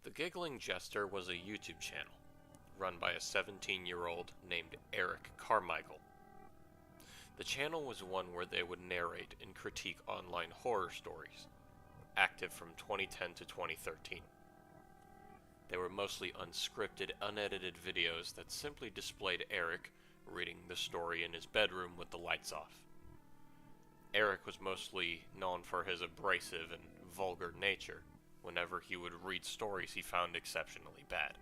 The Giggling Jester was a YouTube channel run by a 17-year-old named Eric Carmichael. The channel was one where they would narrate and critique online horror stories, active from 2010 to 2013. They were mostly unscripted, unedited videos that simply displayed Eric reading the story in his bedroom with the lights off. Eric was mostly known for his abrasive and vulgar nature whenever he would read stories he found exceptionally bad.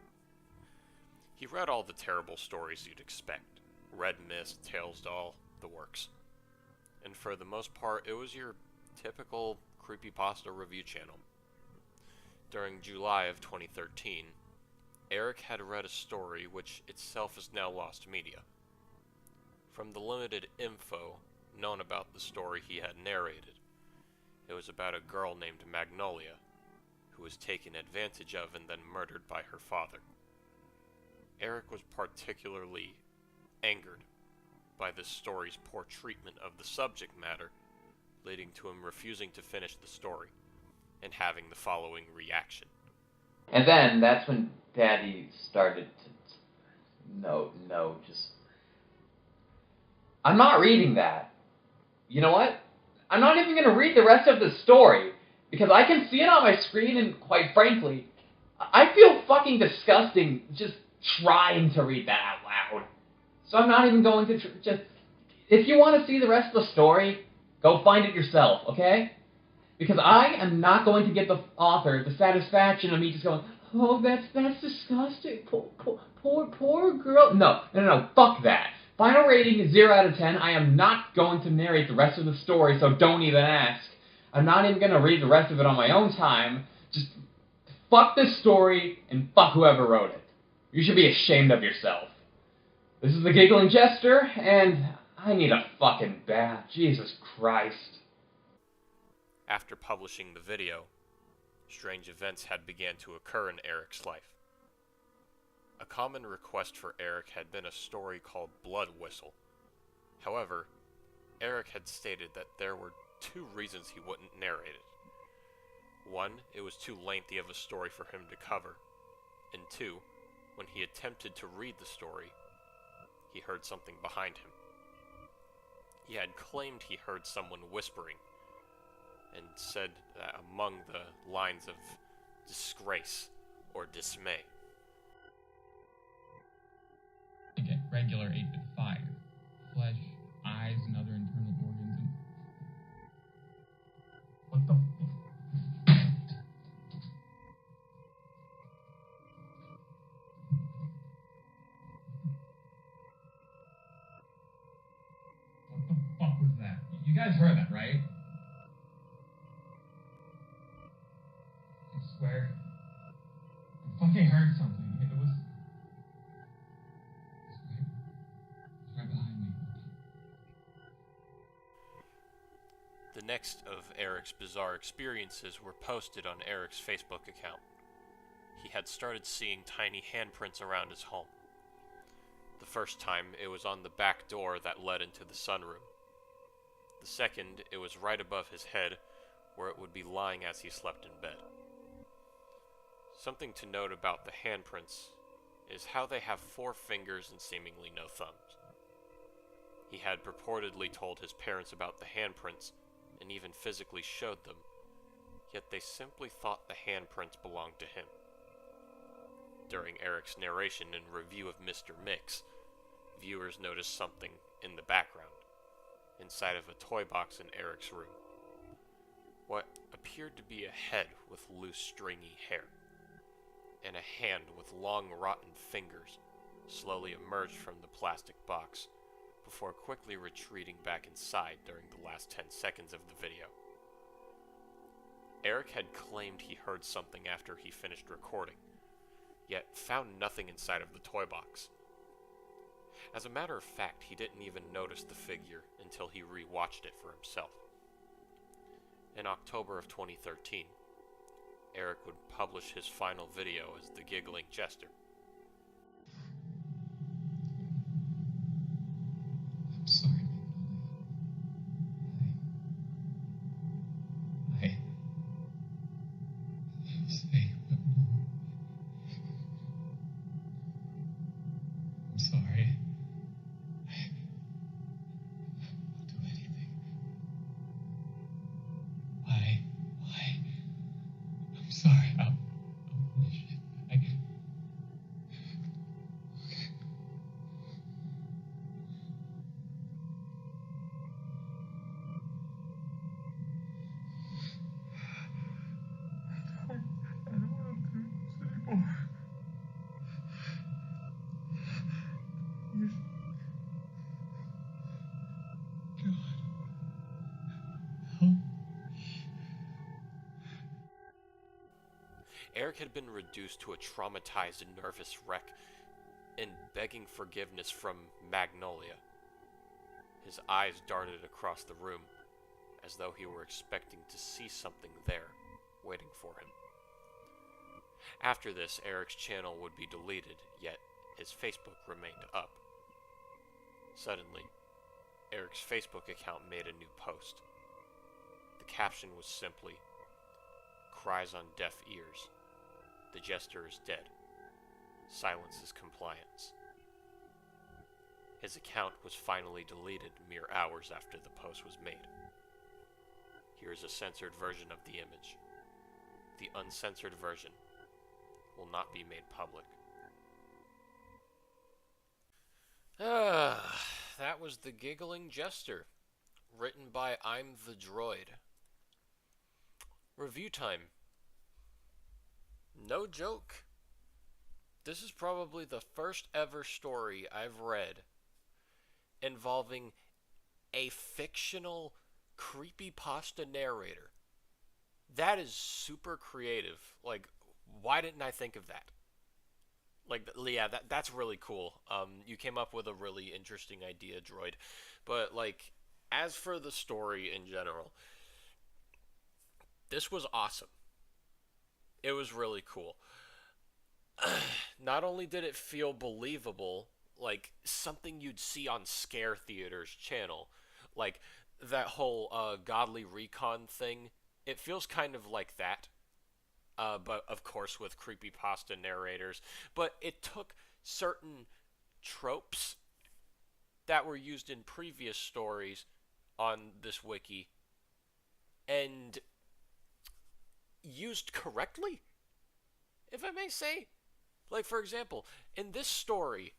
He read all the terrible stories you'd expect: Red Mist, Tales Doll, the works. And for the most part, it was your typical creepypasta review channel. During July of 2013, Eric had read a story which itself is now lost media. From the limited info known about the story he had narrated, it was about a girl named Magnolia who was taken advantage of and then murdered by her father. Eric was particularly angered by this story's poor treatment of the subject matter, leading to him refusing to finish the story and having the following reaction. And then that's when Daddy started to... just... I'm not reading that. You know what? I'm not even going to read the rest of the story, because I can see it on my screen, and quite frankly, I feel fucking disgusting just trying to read that out loud. So I'm not even going to just... If you want to see the rest of the story, go find it yourself, okay? Because I am not going to give the author the satisfaction of me just going, oh, that's disgusting, poor girl. No, fuck that. Final rating is 0 out of 10. I am not going to narrate the rest of the story, so don't even ask. I'm not even going to read the rest of it on my own time. Just fuck this story and fuck whoever wrote it. You should be ashamed of yourself. This is the Giggling Jester, and I need a fucking bath. Jesus Christ. After publishing the video, strange events had begun to occur in Eric's life. A common request for Eric had been a story called Blood Whistle. However, Eric had stated that there were 2 reasons he wouldn't narrate it. 1, it was too lengthy of a story for him to cover, and 2, when he attempted to read the story, he heard something behind him. He had claimed he heard someone whispering, and said that among the lines of disgrace or dismay. I get regular 8-bit fire, flesh, eyes, and other internal organs, and... What the f... What the fuck was that? You guys heard that, right? I swear, I fucking heard something. It was right behind me. The next of Eric's bizarre experiences were posted on Eric's Facebook account. He had started seeing tiny handprints around his home. The first time, it was on the back door that led into the sunroom. The second, it was right above his head, where it would be lying as he slept in bed. Something to note about the handprints is how they have 4 fingers and seemingly no thumbs. He had purportedly told his parents about the handprints and even physically showed them, yet they simply thought the handprints belonged to him. During Eric's narration and review of Mr. Mix, viewers noticed something in the background, inside of a toy box in Eric's room. What appeared to be a head with loose stringy hair, and a hand with long rotten fingers slowly emerged from the plastic box before quickly retreating back inside during the last 10 seconds of the video. Eric had claimed he heard something after he finished recording, yet found nothing inside of the toy box. As a matter of fact, he didn't even notice the figure until he re-watched it for himself. In October of 2013, Eric would publish his final video as the Giggling Jester. I'm sorry, Magnolia. I say, but no. Eric had been reduced to a traumatized and nervous wreck and begging forgiveness from Magnolia. His eyes darted across the room, as though he were expecting to see something there, waiting for him. After this, Eric's channel would be deleted, yet his Facebook remained up. Suddenly, Eric's Facebook account made a new post. The caption was simply, "Cries on deaf ears. The jester is dead. Silence is compliance." His account was finally deleted mere hours after the post was made. Here is a censored version of the image. The uncensored version will not be made public. That was The Giggling Jester, written by I'm the Droid. Review time. No joke. This is probably the first ever story I've read involving a fictional creepypasta narrator. That is super creative. Like, why didn't I think of that? Like, yeah, that's really cool. You came up with a really interesting idea, Droid. But, like, as for the story in general, this was awesome. It was really cool. Not only did it feel believable, like something you'd see on Scare Theater's channel, like that whole Godly Recon thing, it feels kind of like that, but of course with creepypasta narrators. But it took certain tropes that were used in previous stories on this wiki and used correctly, if I may say. Like, for example, in this story,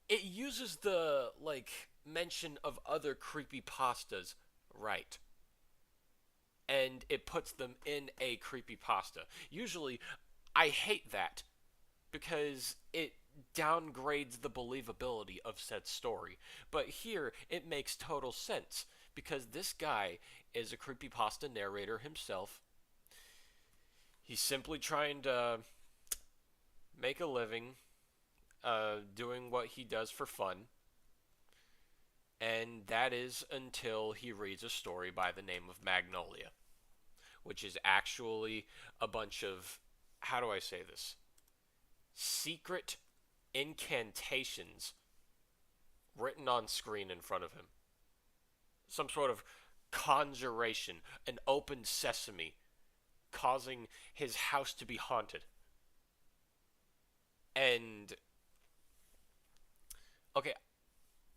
it uses the, like, mention of other creepypastas right. And it puts them in a creepypasta. Usually, I hate that because it downgrades the believability of said story. But here, it makes total sense because this guy is a creepypasta narrator himself. He's simply trying to make a living, doing what he does for fun, and that is until he reads a story by the name of Magnolia, which is actually a bunch of, how do I say this, secret incantations written on screen in front of him. Some sort of conjuration, an open sesame, causing his house to be haunted. And, okay,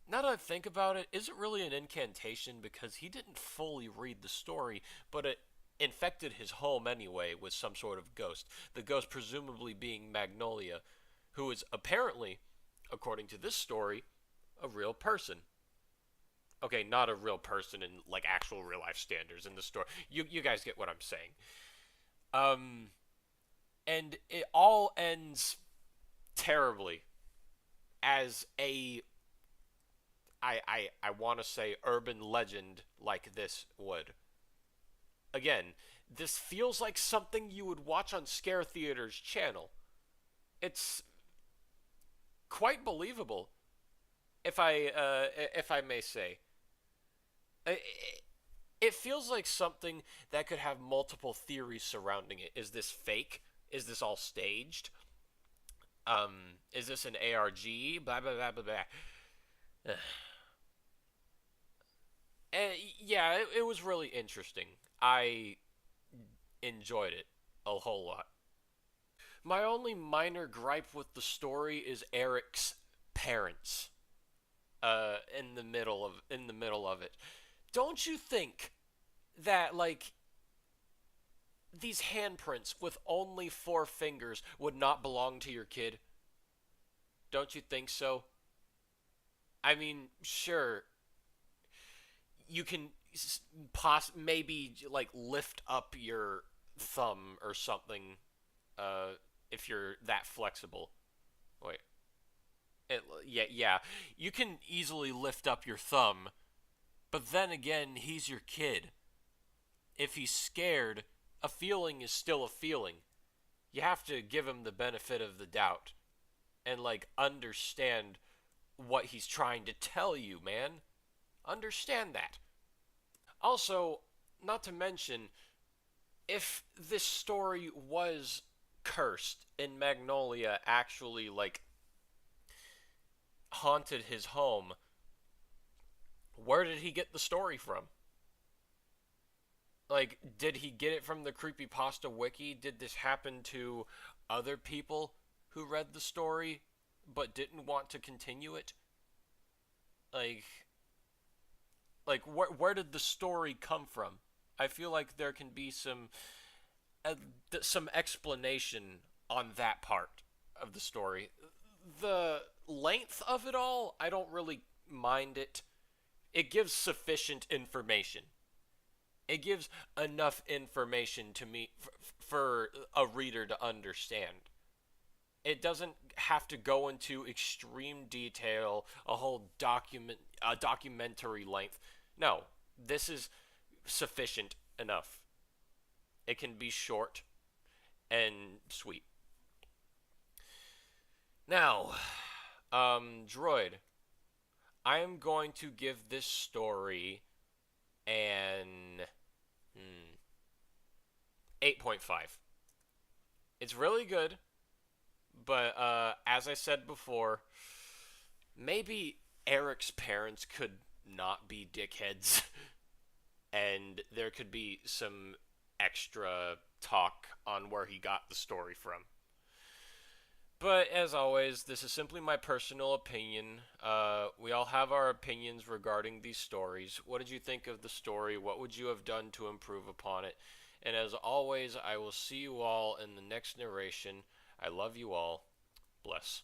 now that I think about it, is it really an incantation? Because he didn't fully read the story, but it infected his home anyway with some sort of ghost. The ghost presumably being Magnolia, who is apparently, according to this story, a real person. Okay, not a real person in, like, actual real-life standards in the story. You guys get what I'm saying. And it all ends terribly as a, I want to say, urban legend like this would. Again, this feels like something you would watch on Scare Theater's channel. It's quite believable, if I may say. It feels like something that could have multiple theories surrounding it. Is this fake? Is this all staged? Is this an ARG? Blah, blah, blah, blah, blah. And yeah, it was really interesting. I enjoyed it a whole lot. My only minor gripe with the story is Eric's parents. In the middle of it. Don't you think that, like, these handprints with only 4 fingers would not belong to your kid? Don't you think so? I mean, sure, you can maybe, like, lift up your thumb or something, if you're that flexible. Wait. Yeah, you can easily lift up your thumb, but then again, he's your kid. If he's scared, a feeling is still a feeling. You have to give him the benefit of the doubt and, like, understand what he's trying to tell you, man. Understand that. Also, not to mention, if this story was cursed and Magnolia actually, like, haunted his home, where did he get the story from? Like, did he get it from the Creepypasta wiki? Did this happen to other people who read the story but didn't want to continue it? Like, where did the story come from? I feel like there can be some explanation on that part of the story. The length of it all, I don't really mind it. It gives sufficient information. It gives enough information to me for a reader to understand. It doesn't have to go into extreme detail, a whole documentary length. No, this is sufficient enough. It can be short and sweet. Now, Droid, I am going to give this story an 8.5. It's really good, but as I said before, maybe Eric's parents could not be dickheads, and there could be some extra talk on where he got the story from. But as always, this is simply my personal opinion. We all have our opinions regarding these stories. What did you think of the story? What would you have done to improve upon it? And as always, I will see you all in the next narration. I love you all. Bless.